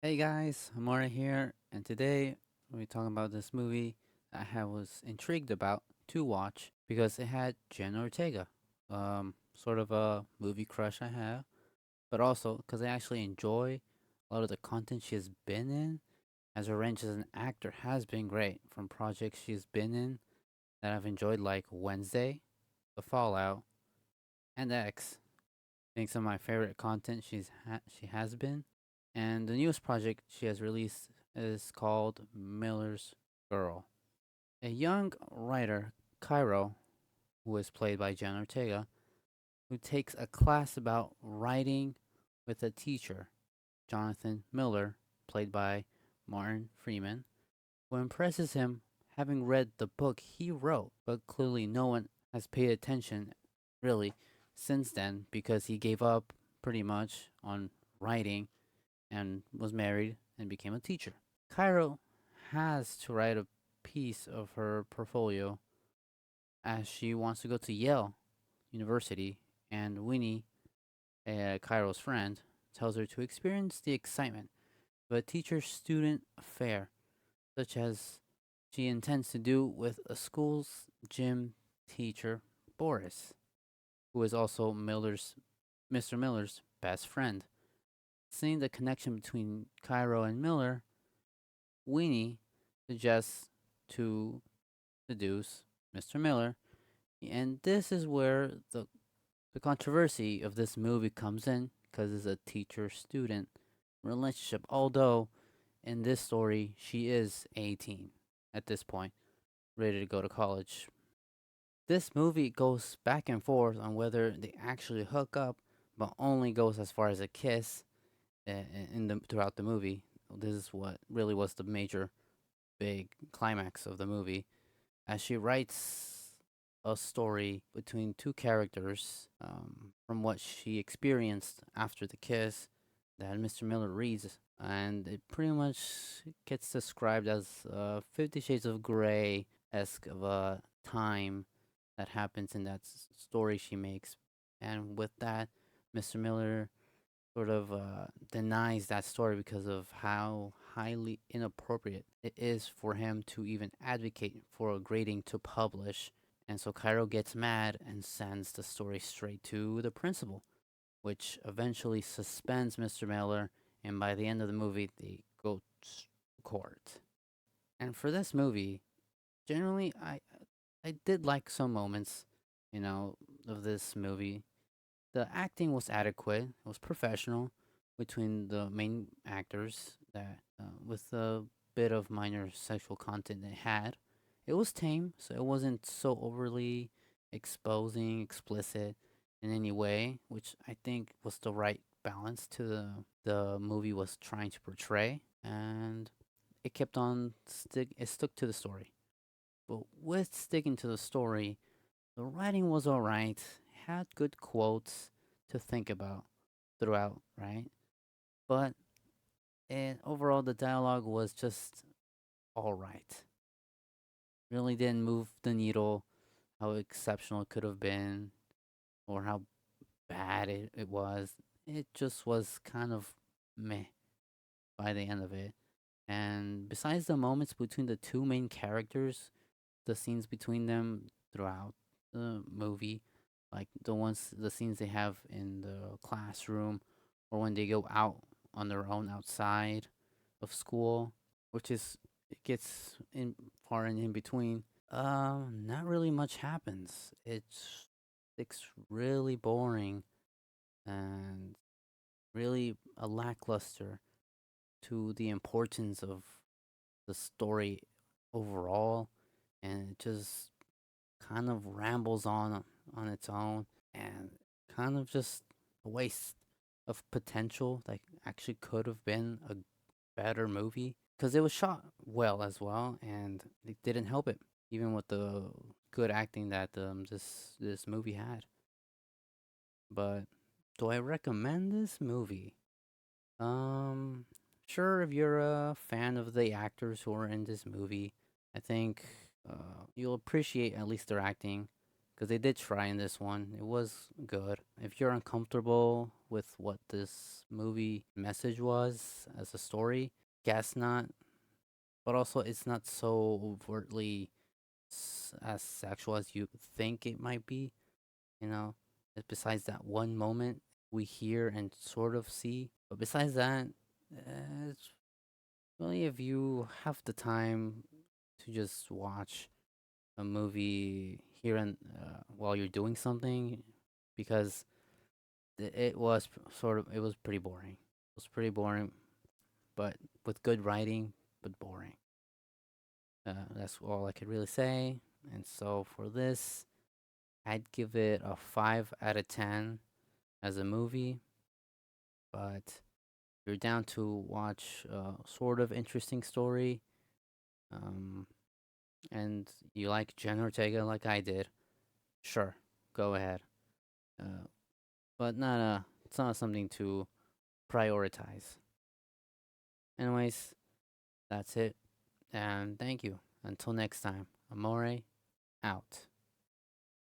Hey guys, Amora here, and today we're talking about this movie that I was intrigued about to watch because it had Jenna Ortega, sort of a movie crush I have, but also because I actually enjoy a lot of the content she has been in. As her range as an actor has been great from projects she's been in that I've enjoyed, like Wednesday, The Fallout, and X. I think some of my favorite content she has been. And the newest project she has released is called Miller's Girl. A young writer, Cairo, who is played by Jen Ortega, who takes a class about writing with a teacher, Jonathan Miller, played by Martin Freeman, who impresses him having read the book he wrote, but clearly no one has paid attention really since then because he gave up pretty much on writing and was married and became a teacher. Cairo has to write a piece of her portfolio as she wants to go to Yale University, and Winnie, Cairo's friend, tells her to experience the excitement of a teacher student affair, such as she intends to do with a school's gym teacher, Boris, who is also Mr. Miller's best friend. Seeing the connection between Cairo and Miller, Winnie suggests to seduce Mr. Miller, and this is where the controversy of this movie comes in because it's a teacher student relationship. Although in this story, she is 18 at this point, ready to go to college. This movie goes back and forth on whether they actually hook up, but only goes as far as a kiss in the throughout the movie. This is what really was the major big climax of the movie, as she writes a story between two characters from what she experienced after the kiss that Mr. Miller reads. And it pretty much gets described as 50 Shades of Grey esque of a time that happens in that story she makes. And with that, Mr. Miller sort of denies that story because of how highly inappropriate it is for him to even advocate for a grading to publish. And so Cairo gets mad and sends the story straight to the principal, which eventually suspends Mr. Miller. And by the end of the movie, they go to court. And for this movie, generally, I did like some moments, of this movie. The acting was adequate. It was professional between the main actors that with a bit of minor sexual content it had. It was tame, so it wasn't so overly exposing, explicit in any way, which I think was the right balance to the movie was trying to portray, and it kept on it stuck to the story. But with sticking to the story, the writing was alright, had good quotes to think about throughout, right? But overall, the dialogue was just alright. Really didn't move the needle how exceptional it could have been or how bad it was. It just was kind of meh by the end of it. And besides the moments between the two main characters, the scenes between them throughout the movie, like the scenes they have in the classroom or when they go out on their own outside of school, which is it gets in far and in between. Not really much happens. It's really boring and really a lackluster to the importance of the story overall, and it just kind of rambles on its own and kind of just a waste of potential that actually could have been a better movie because it was shot well as well and it didn't help it even with the good acting that this movie had. But do I recommend this movie? um sure, if you're a fan of the actors who are in this movie, I think you'll appreciate at least their acting because they did try in this one. It was good. If you're uncomfortable with what this movie message was as a story, guess not. But also, it's not so overtly as sexual as you think it might be. You know, besides that one moment we hear and sort of see. But besides that, it's really if you have the time to just watch a movie here and while you're doing something, because it was it was pretty boring. It was pretty boring, but with good writing, but boring. That's all I could really say. And so for this, I'd give it a 5 out of 10 as a movie. But if you're down to watch a sort of interesting story, um, and you like Jen Ortega like I did, sure, go ahead. Uh, but it's not something to prioritize. Anyways, that's it. And thank you. Until next time, Amore out.